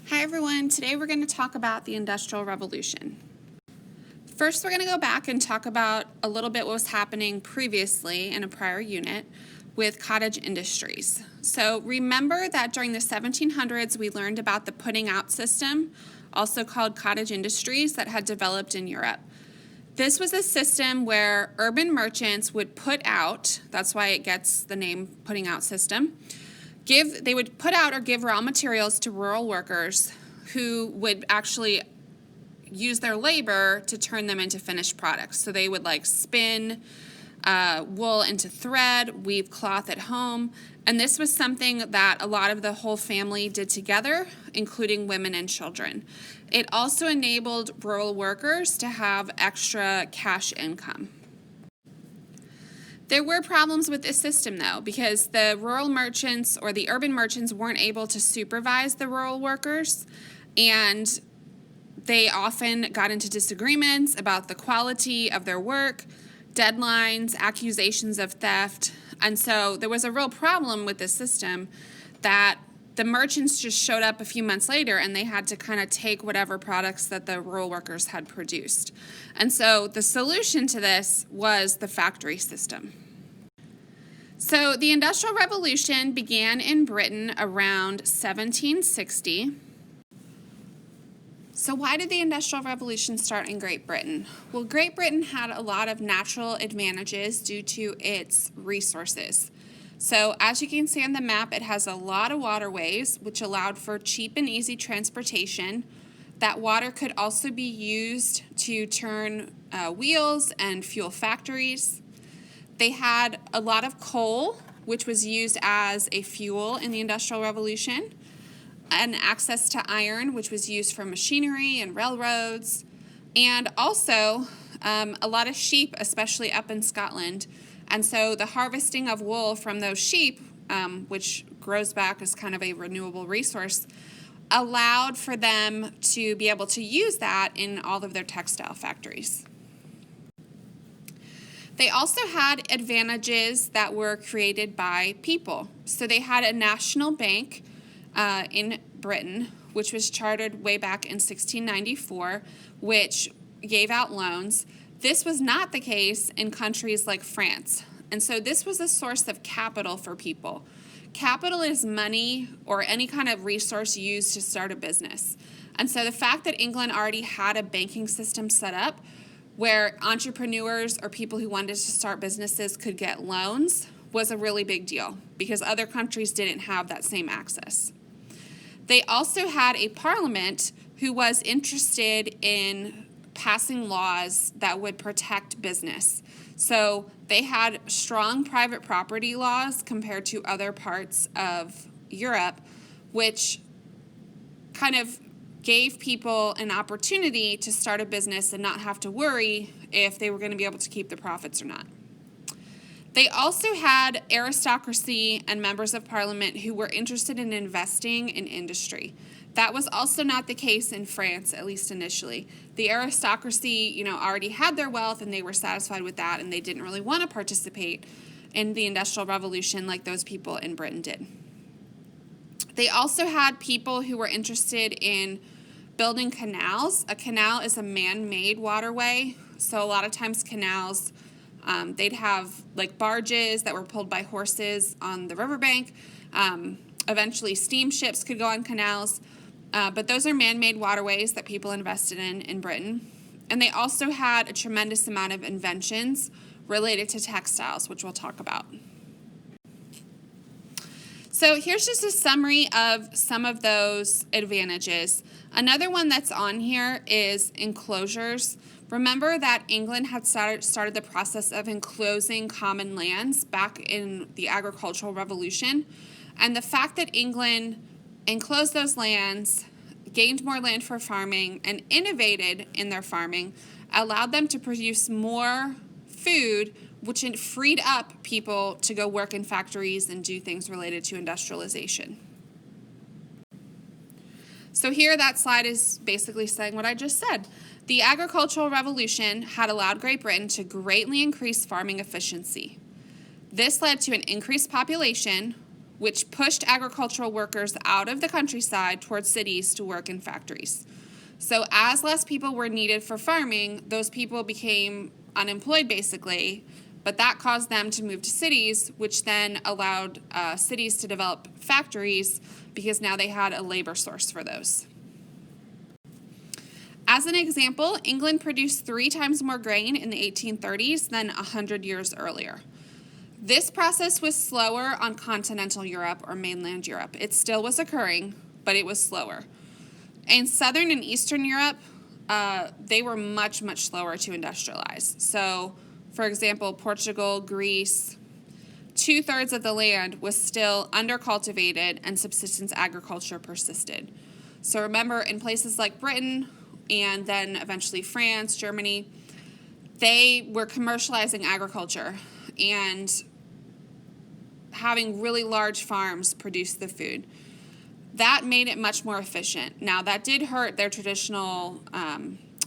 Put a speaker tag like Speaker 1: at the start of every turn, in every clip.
Speaker 1: Hi everyone, today we're going to talk about the Industrial Revolution. First, we're going to go back and talk about a little bit what was happening previously in a prior unit with cottage industries. So remember that during the 1700s we learned about the putting out system, also called cottage industries, that had developed in Europe. This was a system where urban merchants would put out, that's why it gets the name putting out system, they would put out or give raw materials to rural workers who would actually use their labor to turn them into finished products. So they would spin wool into thread, weave cloth at home, and this was something that a lot of the whole family did together, including women and children. It also enabled rural workers to have extra cash income. There were problems with this system, though, because the rural merchants or the urban merchants weren't able to supervise the rural workers, and they often got into disagreements about the quality of their work, deadlines, accusations of theft, and so there was a real problem with this system that the merchants just showed up a few months later and they had to kind of take whatever products that the rural workers had produced. And so the solution to this was the factory system. So the Industrial Revolution began in Britain around 1760. So why did the Industrial Revolution start in Great Britain? Well, Great Britain had a lot of natural advantages due to its resources. So as you can see on the map, it has a lot of waterways, which allowed for cheap and easy transportation. That water could also be used to turn wheels and fuel factories. They had a lot of coal, which was used as a fuel in the Industrial Revolution, and access to iron, which was used for machinery and railroads, and also a lot of sheep, especially up in Scotland. And so the harvesting of wool from those sheep, which grows back as kind of a renewable resource, allowed for them to be able to use that in all of their textile factories. They also had advantages that were created by people. So they had a national bank in Britain, which was chartered way back in 1694, which gave out loans. This was not the case in countries like France. And so this was a source of capital for people. Capital is money or any kind of resource used to start a business. And so the fact that England already had a banking system set up where entrepreneurs or people who wanted to start businesses could get loans was a really big deal because other countries didn't have that same access. They also had a parliament who was interested in passing laws that would protect business. So they had strong private property laws compared to other parts of Europe, which kind of gave people an opportunity to start a business and not have to worry if they were going to be able to keep the profits or not. They also had aristocracy and members of parliament who were interested in investing in industry. That was also not the case in France, at least initially. The aristocracy, already had their wealth and they were satisfied with that, and they didn't really want to participate in the Industrial Revolution like those people in Britain did. They also had people who were interested in building canals. A canal is a man-made waterway, so a lot of times canals, they'd have barges that were pulled by horses on the riverbank. Eventually steamships could go on canals, but those are man-made waterways that people invested in Britain. And they also had a tremendous amount of inventions related to textiles, which we'll talk about. So here's just a summary of some of those advantages. Another one that's on here is enclosures. Remember that England had started the process of enclosing common lands back in the agricultural revolution. And the fact that England enclosed those lands, gained more land for farming, and innovated in their farming allowed them to produce more food, which freed up people to go work in factories and do things related to industrialization. So here that slide is basically saying what I just said. The agricultural revolution had allowed Great Britain to greatly increase farming efficiency. This led to an increased population, which pushed agricultural workers out of the countryside towards cities to work in factories. So as less people were needed for farming, those people became unemployed basically, but that caused them to move to cities, which then allowed cities to develop factories because now they had a labor source for those. As an example, England produced 3 times more grain in the 1830s than 100 years earlier. This process was slower on continental Europe or mainland Europe. It still was occurring, but it was slower. In southern and eastern Europe, they were much, much slower to industrialize. So, for example, Portugal, Greece, 2/3 of the land was still undercultivated and subsistence agriculture persisted. So remember, in places like Britain and then eventually France, Germany, they were commercializing agriculture and having really large farms produce the food. That made it much more efficient. Now, that did hurt their traditional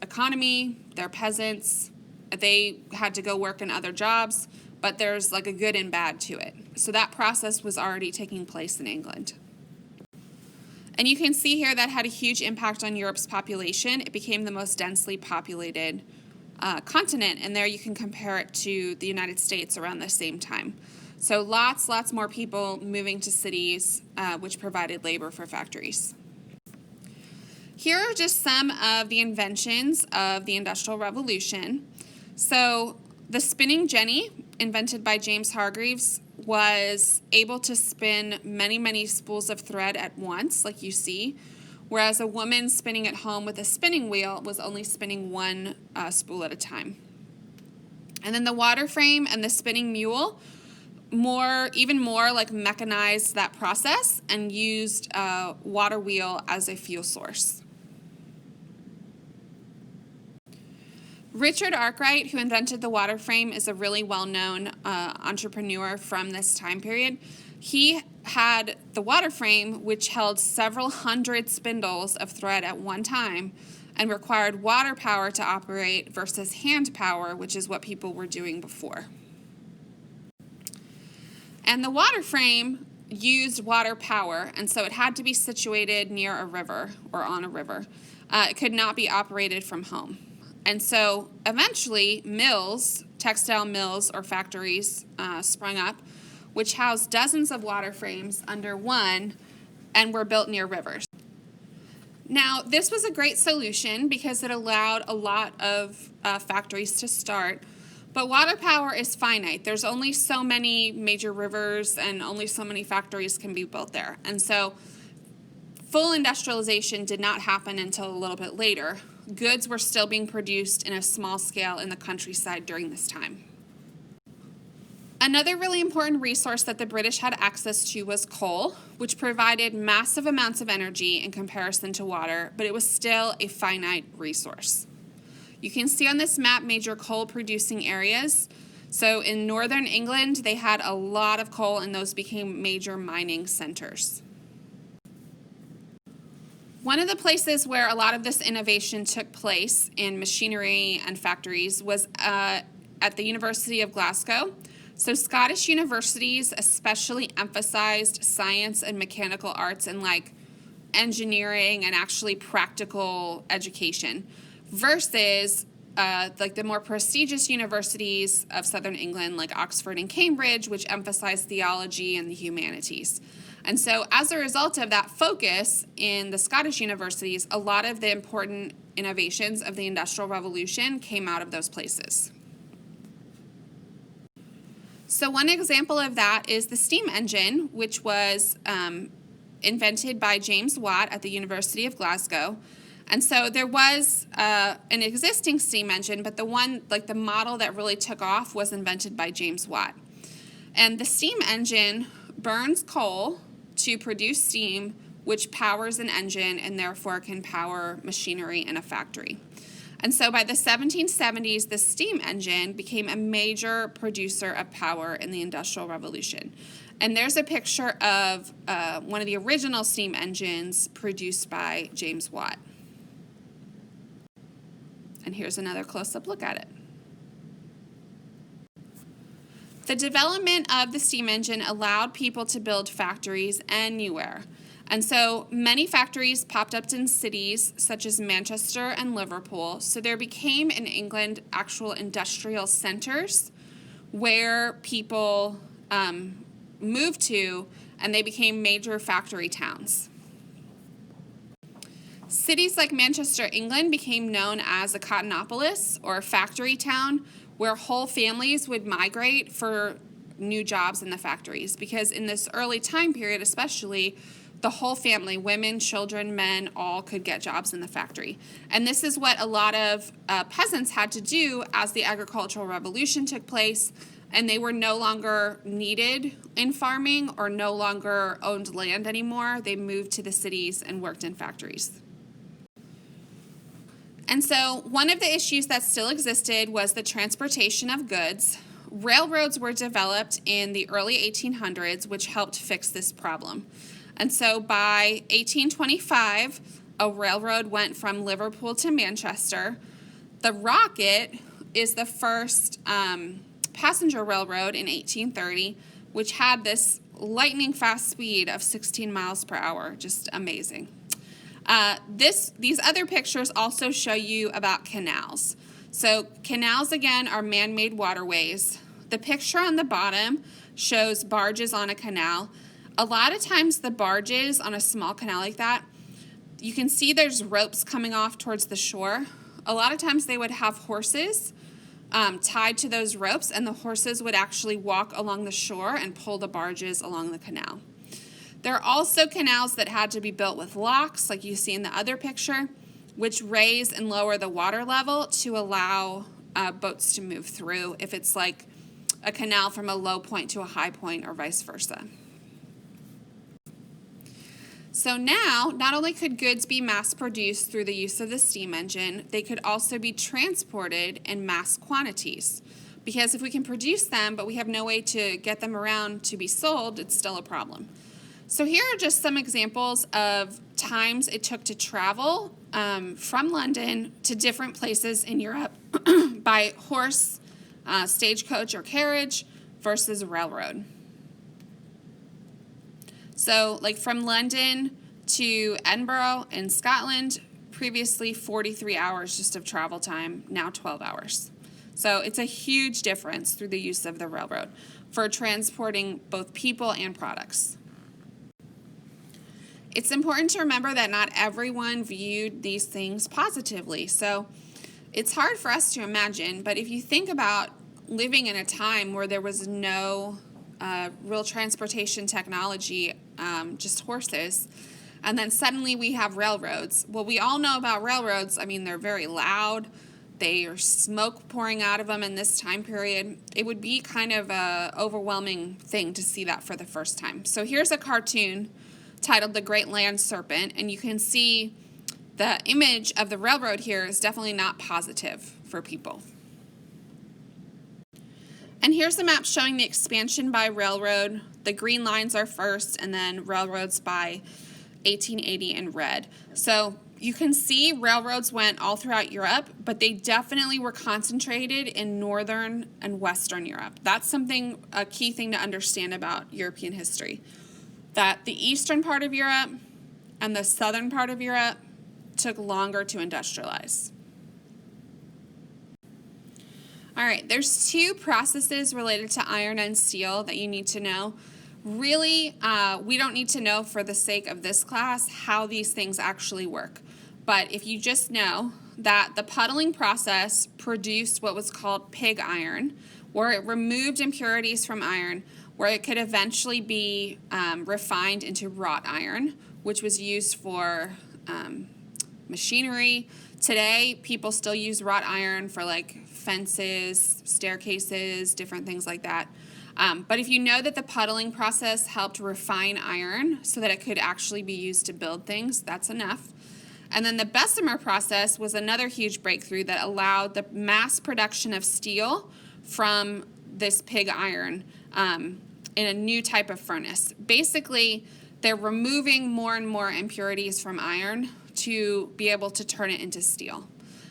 Speaker 1: economy, their peasants. They had to go work in other jobs, but there's like a good and bad to it. So that process was already taking place in England. And you can see here that had a huge impact on Europe's population. It became the most densely populated continent, and there you can compare it to the United States around the same time. So lots more people moving to cities, which provided labor for factories. Here are just some of the inventions of the Industrial Revolution. So the spinning jenny, invented by James Hargreaves, was able to spin many spools of thread at once, like you see, whereas a woman spinning at home with a spinning wheel was only spinning one spool at a time. And then the water frame and the spinning mule even more like mechanized that process and used a water wheel as a fuel source. Richard Arkwright, who invented the water frame, is a really well-known entrepreneur from this time period. He had the water frame, which held several hundred spindles of thread at one time and required water power to operate versus hand power, which is what people were doing before. And the water frame used water power, and so it had to be situated near a river or on a river. It could not be operated from home. And so eventually mills, textile mills or factories sprung up, which housed dozens of water frames under one and were built near rivers. Now, this was a great solution because it allowed a lot of factories to start. But water power is finite. There's only so many major rivers and only so many factories can be built there. And so full industrialization did not happen until a little bit later. Goods were still being produced in a small scale in the countryside during this time. Another really important resource that the British had access to was coal, which provided massive amounts of energy in comparison to water, but it was still a finite resource. You can see on this map major coal-producing areas. So in northern England, they had a lot of coal, and those became major mining centers. One of the places where a lot of this innovation took place in machinery and factories was at the University of Glasgow. So Scottish universities especially emphasized science and mechanical arts and like engineering and actually practical education, versus like the more prestigious universities of southern England like Oxford and Cambridge, which emphasized theology and the humanities. And so as a result of that focus in the Scottish universities, a lot of the important innovations of the Industrial Revolution came out of those places. So one example of that is the steam engine, which was invented by James Watt at the University of Glasgow. And so there was an existing steam engine, but the one, like the model that really took off was invented by James Watt. And the steam engine burns coal to produce steam, which powers an engine and therefore can power machinery in a factory. And so by the 1770s, the steam engine became a major producer of power in the Industrial Revolution. And there's a picture of one of the original steam engines produced by James Watt. And here's another close-up look at it. The development of the steam engine allowed people to build factories anywhere. And so many factories popped up in cities such as Manchester and Liverpool. So there became in England actual industrial centers where people moved to, and they became major factory towns. Cities like Manchester, England became known as a cottonopolis, or a factory town, where whole families would migrate for new jobs in the factories. Because in this early time period especially, the whole family, women, children, men, all could get jobs in the factory. And this is what a lot of peasants had to do as the agricultural revolution took place, and they were no longer needed in farming or no longer owned land anymore. They moved to the cities and worked in factories. And so one of the issues that still existed was the transportation of goods. Railroads were developed in the early 1800s, which helped fix this problem. And so by 1825, a railroad went from Liverpool to Manchester. The Rocket is the first passenger railroad in 1830, which had this lightning fast speed of 16 miles per hour. Just amazing. These other pictures also show you about canals. So canals, again, are man-made waterways. The picture on the bottom shows barges on a canal. A lot of times the barges on a small canal like that, you can see there's ropes coming off towards the shore. A lot of times they would have horses tied to those ropes, and the horses would actually walk along the shore and pull the barges along the canal. There are also canals that had to be built with locks, like you see in the other picture, which raise and lower the water level to allow boats to move through if it's like a canal from a low point to a high point or vice versa. So now, not only could goods be mass-produced through the use of the steam engine, they could also be transported in mass quantities. Because if we can produce them, but we have no way to get them around to be sold, it's still a problem. So here are just some examples of times it took to travel from London to different places in Europe by horse, stagecoach, or carriage versus railroad. So like from London to Edinburgh in Scotland, previously 43 hours just of travel time, now 12 hours. So it's a huge difference through the use of the railroad for transporting both people and products. It's important to remember that not everyone viewed these things positively. So it's hard for us to imagine, but if you think about living in a time where there was no real transportation technology, just horses, and then suddenly we have railroads. Well, we all know about railroads. I mean, they're very loud. They are smoke pouring out of them in this time period. It would be kind of an overwhelming thing to see that for the first time. So here's a cartoon titled The Great Land Serpent, and you can see the image of the railroad here is definitely not positive for people. And here's a map showing the expansion by railroad. The green lines are first, and then railroads by 1880 in red. So you can see railroads went all throughout Europe, but they definitely were concentrated in Northern and Western Europe. That's a key thing to understand about European history. That the eastern part of Europe and the southern part of Europe took longer to industrialize. All right, there's two processes related to iron and steel that you need to know. Really, we don't need to know for the sake of this class how these things actually work. But if you just know that the puddling process produced what was called pig iron, where it removed impurities from iron, where it could eventually be refined into wrought iron, which was used for machinery. Today, people still use wrought iron for like fences, staircases, different things like that. But if you know that the puddling process helped refine iron so that it could actually be used to build things, that's enough. And then the Bessemer process was another huge breakthrough that allowed the mass production of steel from this pig iron in a new type of furnace. Basically, they're removing more and more impurities from iron to be able to turn it into steel.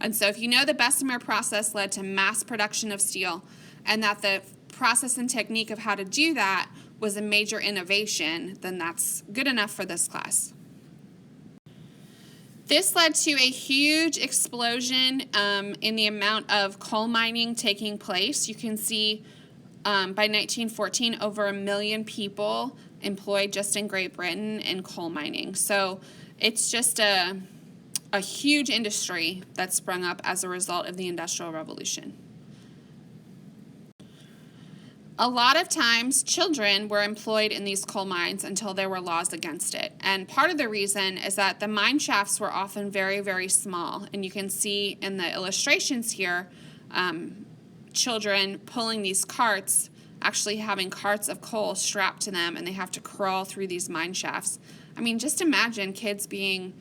Speaker 1: And so if you know the Bessemer process led to mass production of steel and that the process and technique of how to do that was a major innovation, then that's good enough for this class. This led to a huge explosion in the amount of coal mining taking place. You can see by 1914, over 1 million people employed just in Great Britain in coal mining. So it's just a huge industry that sprung up as a result of the Industrial Revolution. A lot of times, children were employed in these coal mines until there were laws against it. And part of the reason is that the mine shafts were often very, very small. And you can see in the illustrations here, children pulling these carts, actually having carts of coal strapped to them, and they have to crawl through these mine shafts. I mean, just imagine kids being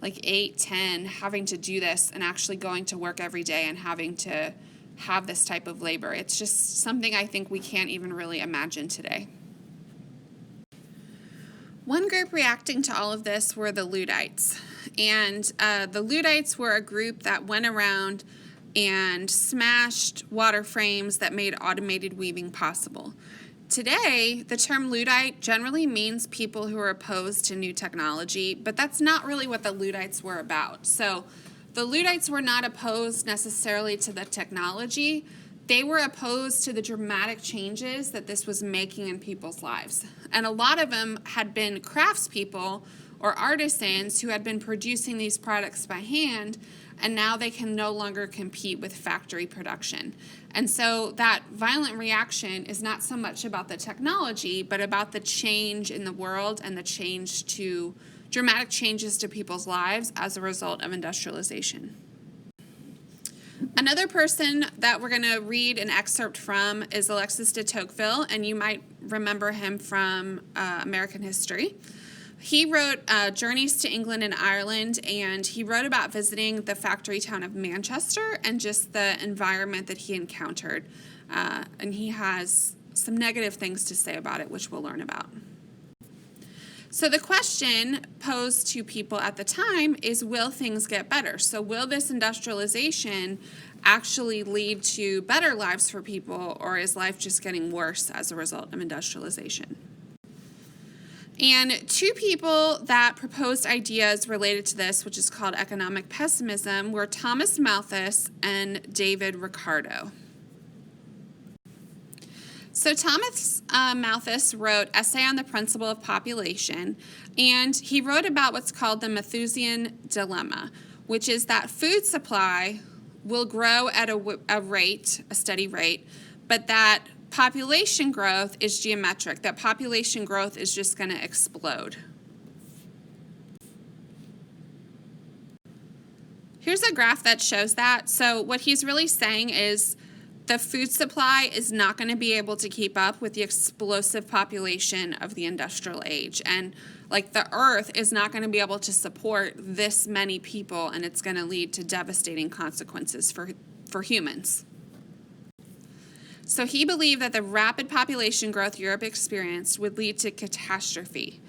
Speaker 1: like 8, 10, having to do this and actually going to work every day and having to have this type of labor. It's just something I think we can't even really imagine today. One group reacting to all of this were the Luddites. And the Luddites were a group that went around and smashed water frames that made automated weaving possible. Today, the term Luddite generally means people who are opposed to new technology, but that's not really what the Luddites were about. So the Luddites were not opposed necessarily to the technology. They were opposed to the dramatic changes that this was making in people's lives. And a lot of them had been craftspeople or artisans who had been producing these products by hand, and now they can no longer compete with factory production. And so that violent reaction is not so much about the technology, but about the change in the world and the dramatic changes to people's lives as a result of industrialization. Another person that we're going to read an excerpt from is Alexis de Tocqueville, and you might remember him from American history. He wrote Journeys to England and Ireland, and he wrote about visiting the factory town of Manchester and just the environment that he encountered. And he has some negative things to say about it, which we'll learn about. So the question posed to people at the time is, will things get better? So will this industrialization actually lead to better lives for people, or is life just getting worse as a result of industrialization? And two people that proposed ideas related to this, which is called economic pessimism, were Thomas Malthus and David Ricardo. So Thomas Malthus wrote Essay on the Principle of Population, and he wrote about what's called the Malthusian Dilemma, which is that food supply will grow at a steady rate, but that population growth is geometric, that population growth is just going to explode. Here's a graph that shows that. So what he's really saying is the food supply is not going to be able to keep up with the explosive population of the industrial age. And like the earth is not going to be able to support this many people, and it's going to lead to devastating consequences for humans. So he believed that the rapid population growth Europe experienced would lead to catastrophe.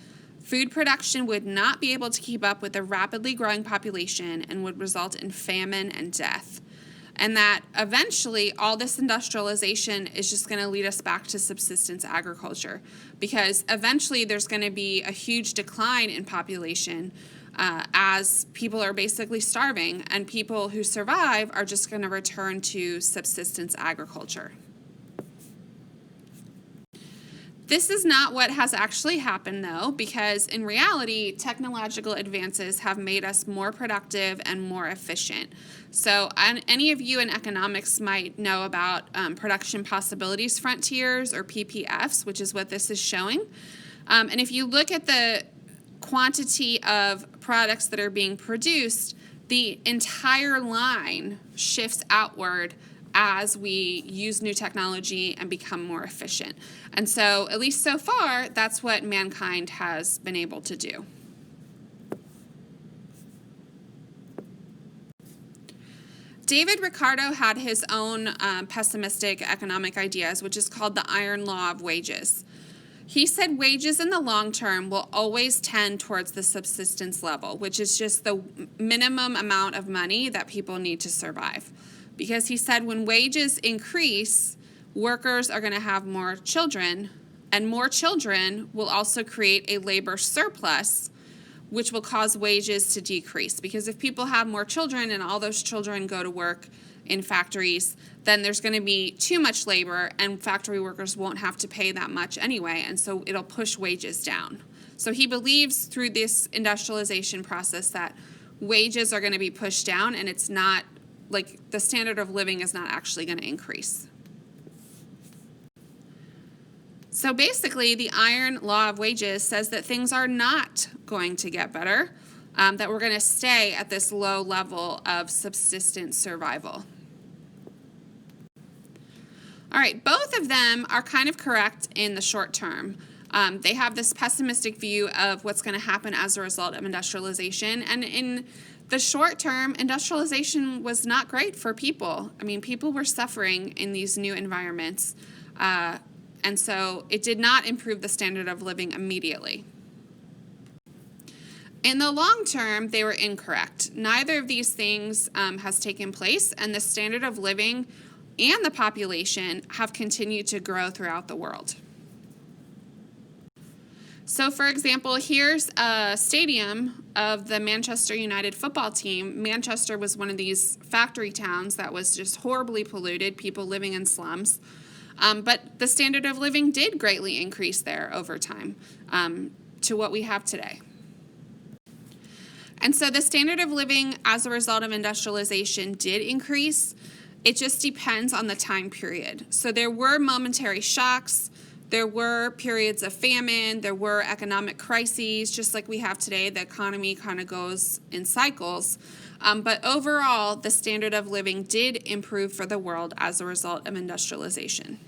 Speaker 1: Food production would not be able to keep up with the rapidly growing population and would result in famine and death. And that eventually all this industrialization is just going to lead us back to subsistence agriculture, because eventually there's going to be a huge decline in population as people are basically starving, and people who survive are just going to return to subsistence agriculture. This is not what has actually happened, though, because in reality, technological advances have made us more productive and more efficient. So any of you in economics might know about production possibilities frontiers, or PPFs, which is what this is showing. And if you look at the quantity of products that are being produced, the entire line shifts outward as we use new technology and become more efficient. And so, at least so far, that's what mankind has been able to do. David Ricardo had his own pessimistic economic ideas, which is called the iron law of wages. He said wages in the long term will always tend towards the subsistence level, which is just the minimum amount of money that people need to survive. Because he said when wages increase, workers are going to have more children, and more children will also create a labor surplus, which will cause wages to decrease. Because if people have more children and all those children go to work in factories, then there's going to be too much labor, and factory workers won't have to pay that much anyway, and so it'll push wages down. So he believes through this industrialization process that wages are going to be pushed down, and it's not like the standard of living is not actually going to increase. So basically, the iron law of wages says that things are not going to get better, that we're going to stay at this low level of subsistence survival. All right, both of them are kind of correct in the short term. They have this pessimistic view of what's going to happen as a result of industrialization, and in the short term, industrialization was not great for people. I mean, people were suffering in these new environments. And so it did not improve the standard of living immediately. In the long term, they were incorrect. Neither of these things has taken place, and the standard of living and the population have continued to grow throughout the world. So, for example, here's a stadium of the Manchester United football team. Manchester was one of these factory towns that was just horribly polluted, people living in slums. But the standard of living did greatly increase there over time to what we have today. And so the standard of living as a result of industrialization did increase. It just depends on the time period. So there were momentary shocks, there were periods of famine, there were economic crises, just like we have today. The economy kind of goes in cycles. But overall, the standard of living did improve for the world as a result of industrialization.